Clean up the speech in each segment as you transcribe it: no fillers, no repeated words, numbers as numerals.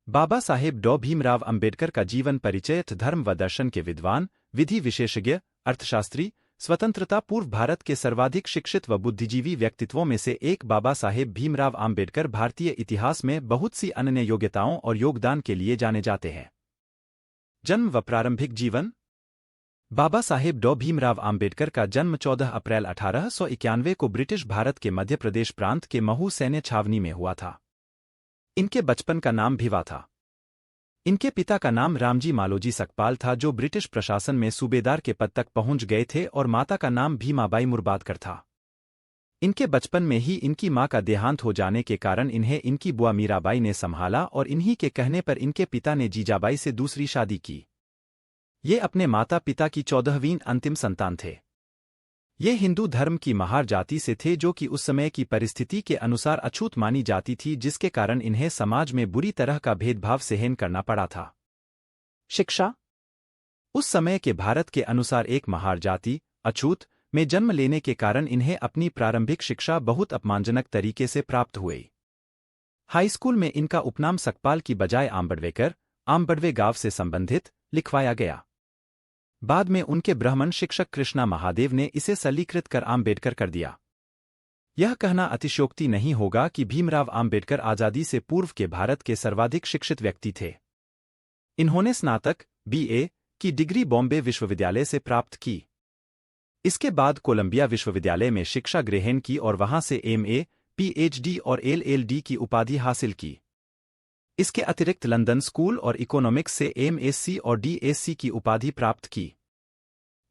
बाबा साहेब डॉ भीमराव अंबेडकर का जीवन परिचय। धर्म व दर्शन के विद्वान, विधि विशेषज्ञ, अर्थशास्त्री, स्वतंत्रता पूर्व भारत के सर्वाधिक शिक्षित व बुद्धिजीवी व्यक्तित्वों में से एक बाबा साहेब भीमराव अंबेडकर भारतीय इतिहास में बहुत सी अनन्य योग्यताओं और योगदान के लिए जाने जाते हैं। जन्म व प्रारंभिक जीवन। बाबा साहेब डॉ भीमराव अंबेडकर का जन्म 14 अप्रैल 1891 को ब्रिटिश भारत के मध्य प्रदेश प्रांत के महू सैन्य छावनी में हुआ था। इनके बचपन का नाम भिवा था। इनके पिता का नाम रामजी मालोजी सकपाल था, जो ब्रिटिश प्रशासन में सूबेदार के पद तक पहुंच गए थे, और माता का नाम भीमाबाई मुर्बादकर था। इनके बचपन में ही इनकी मां का देहांत हो जाने के कारण इन्हें इनकी बुआ मीराबाई ने संभाला, और इन्हीं के कहने पर इनके पिता ने जीजाबाई से दूसरी शादी की। ये अपने माता पिता की 14वीं अंतिम संतान थे। ये हिंदू धर्म की महार जाति से थे, जो कि उस समय की परिस्थिति के अनुसार अछूत मानी जाती थी, जिसके कारण इन्हें समाज में बुरी तरह का भेदभाव सहन करना पड़ा था। शिक्षा। उस समय के भारत के अनुसार एक महार जाति, अछूत, में जन्म लेने के कारण इन्हें अपनी प्रारंभिक शिक्षा बहुत अपमानजनक तरीके से प्राप्त हुई। हाई स्कूल में इनका उपनाम सकपाल की बजाय आम्बेडकर, आम्बेडवे गांव से संबंधित, लिखवाया गया। बाद में उनके ब्राह्मण शिक्षक कृष्णा महादेव ने इसे सरलीकृत कर आम्बेडकर कर दिया। यह कहना अतिशयोक्ति नहीं होगा कि भीमराव आम्बेडकर आजादी से पूर्व के भारत के सर्वाधिक शिक्षित व्यक्ति थे। इन्होंने स्नातक BA की डिग्री बॉम्बे विश्वविद्यालय से प्राप्त की। इसके बाद कोलंबिया विश्वविद्यालय में शिक्षा ग्रहण की और वहां से MA, PhD और LLD की उपाधि हासिल की। इसके अतिरिक्त लंदन स्कूल और इकोनॉमिक्स से MSc और DSc की उपाधि प्राप्त की।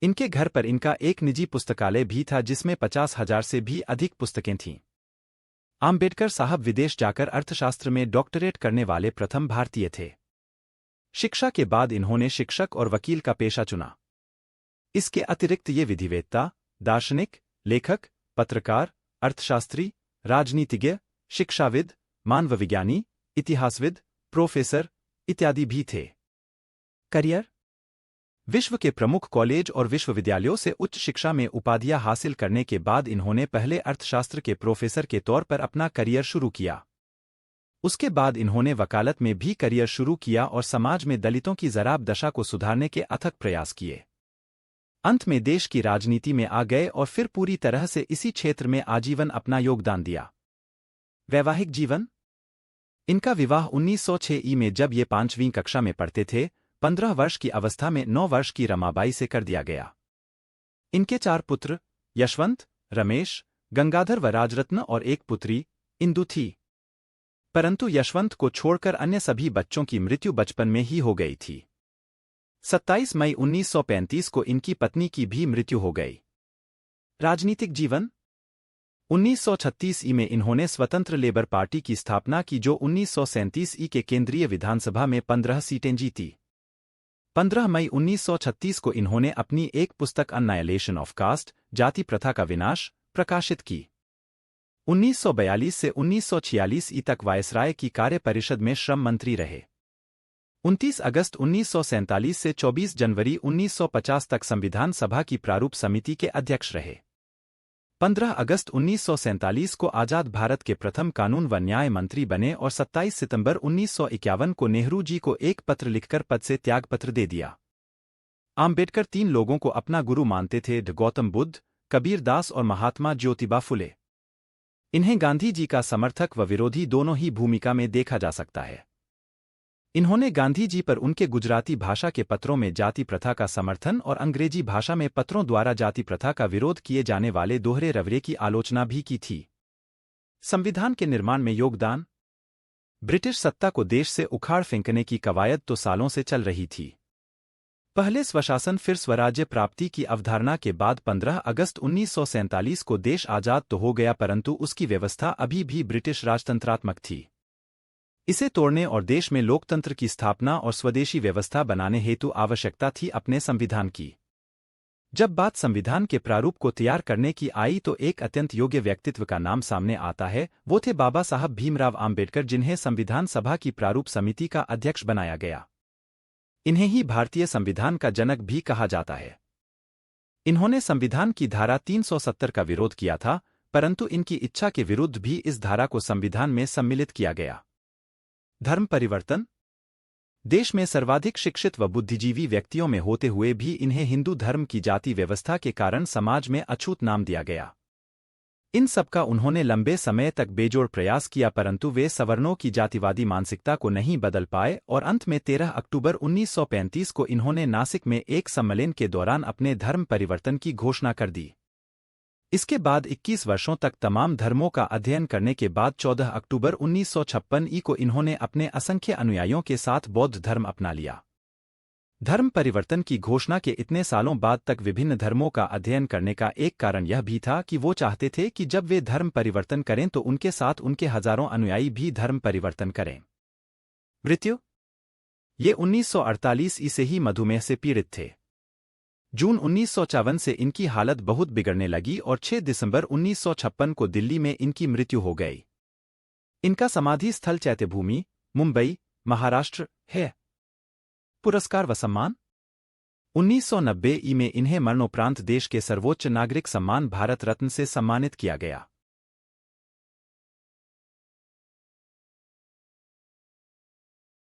इनके घर पर इनका एक निजी पुस्तकालय भी था, जिसमें 50,000 से भी अधिक पुस्तकें थीं। आम्बेडकर साहब विदेश जाकर अर्थशास्त्र में डॉक्टरेट करने वाले प्रथम भारतीय थे। शिक्षा के बाद इन्होंने शिक्षक और वकील का पेशा चुना। इसके अतिरिक्त ये विधिवेत्ता, दार्शनिक, लेखक, पत्रकार, अर्थशास्त्री, राजनीतिज्ञ, शिक्षाविद, मानवविज्ञानी, इतिहासविद, प्रोफेसर इत्यादि भी थे। करियर। विश्व के प्रमुख कॉलेज और विश्वविद्यालयों से उच्च शिक्षा में उपाधियां हासिल करने के बाद इन्होंने पहले अर्थशास्त्र के प्रोफेसर के तौर पर अपना करियर शुरू किया। उसके बाद इन्होंने वकालत में भी करियर शुरू किया और समाज में दलितों की जराब दशा को सुधारने के अथक प्रयास किए। अंत में देश की राजनीति में आ गए और फिर पूरी तरह से इसी क्षेत्र में आजीवन अपना योगदान दिया। वैवाहिक जीवन। इनका विवाह 1906 में, जब ये 5वीं कक्षा में पढ़ते थे, 15 वर्ष की अवस्था में 9 वर्ष की रमाबाई से कर दिया गया। इनके 4 पुत्र, यशवंत, रमेश, गंगाधर व राजरत्न, और एक पुत्री, इंदु थी। परंतु यशवंत को छोड़कर अन्य सभी बच्चों की मृत्यु बचपन में ही हो गई थी। 27 मई 1935 को इनकी पत्नी की भी मृत्यु हो गई। राजनीतिक जीवन। 1936 में इन्होंने स्वतंत्र लेबर पार्टी की स्थापना की, जो 1937 के केंद्रीय विधानसभा में 15 सीटें जीती। 15 मई 1936 को इन्होंने अपनी एक पुस्तक अन्नाइलेशन ऑफ कास्ट, जाति प्रथा का विनाश, प्रकाशित की। 1942 से 1946 तक वायसराय की कार्य परिषद में श्रम मंत्री रहे। 29 अगस्त 1947 से 24 जनवरी 1950 तक संविधान सभा की प्रारूप समिति के अध्यक्ष रहे। 15 अगस्त 1947 को आजाद भारत के प्रथम कानून व न्याय मंत्री बने और 27 सितंबर 1951 को नेहरू जी को एक पत्र लिखकर पद से त्यागपत्र दे दिया। आम्बेडकर 3 लोगों को अपना गुरु मानते थे: गौतम बुद्ध, कबीर दास और महात्मा ज्योतिबा फुले। इन्हें गांधी जी का समर्थक व विरोधी दोनों ही भूमिका में देखा जा सकता है। इन्होंने गांधी जी पर उनके गुजराती भाषा के पत्रों में जाति प्रथा का समर्थन और अंग्रेजी भाषा में पत्रों द्वारा जाति प्रथा का विरोध किए जाने वाले दोहरे रवैये की आलोचना भी की थी। संविधान के निर्माण में योगदान। ब्रिटिश सत्ता को देश से उखाड़ फेंकने की कवायद तो सालों से चल रही थी। पहले स्वशासन फिर स्वराज्य प्राप्ति की अवधारणा के बाद 15 अगस्त 1947 को देश आजाद तो हो गया, परंतु उसकी व्यवस्था अभी भी ब्रिटिश राजतंत्रात्मक थी। इसे तोड़ने और देश में लोकतंत्र की स्थापना और स्वदेशी व्यवस्था बनाने हेतु आवश्यकता थी अपने संविधान की। जब बात संविधान के प्रारूप को तैयार करने की आई तो एक अत्यंत योग्य व्यक्तित्व का नाम सामने आता है। वो थे बाबा साहब भीमराव आम्बेडकर, जिन्हें संविधान सभा की प्रारूप समिति का अध्यक्ष बनाया गया। इन्हें ही भारतीय संविधान का जनक भी कहा जाता है। इन्होंने संविधान की धारा 370 का विरोध किया था, परंतु इनकी इच्छा के विरुद्ध भी इस धारा को संविधान में सम्मिलित किया गया। धर्म परिवर्तन। देश में सर्वाधिक शिक्षित व बुद्धिजीवी व्यक्तियों में होते हुए भी इन्हें हिंदू धर्म की जाति व्यवस्था के कारण समाज में अछूत नाम दिया गया। इन सबका उन्होंने लंबे समय तक बेजोड़ प्रयास किया, परंतु वे सवर्णों की जातिवादी मानसिकता को नहीं बदल पाए और अंत में 13 अक्टूबर 1935 को इन्होंने नासिक में एक सम्मेलन के दौरान अपने धर्म परिवर्तन की घोषणा कर दी। इसके बाद 21 वर्षों तक तमाम धर्मों का अध्ययन करने के बाद 14 अक्टूबर 1956 को इन्होंने अपने असंख्य अनुयायियों के साथ बौद्ध धर्म अपना लिया। धर्म परिवर्तन की घोषणा के इतने सालों बाद तक विभिन्न धर्मों का अध्ययन करने का एक कारण यह भी था कि वो चाहते थे कि जब वे धर्म परिवर्तन करें तो उनके साथ उनके हजारों अनुयायी भी धर्म परिवर्तन करें। मृत्यु। ये 1948 से ही मधुमेह से पीड़ित थे। जून 1954 से इनकी हालत बहुत बिगड़ने लगी और 6 दिसंबर 1956 को दिल्ली में इनकी मृत्यु हो गई। इनका समाधि स्थल चैत्यभूमि, मुंबई, महाराष्ट्र है। पुरस्कार व सम्मान। 1990 में इन्हें मरणोपरांत देश के सर्वोच्च नागरिक सम्मान भारत रत्न से सम्मानित किया गया।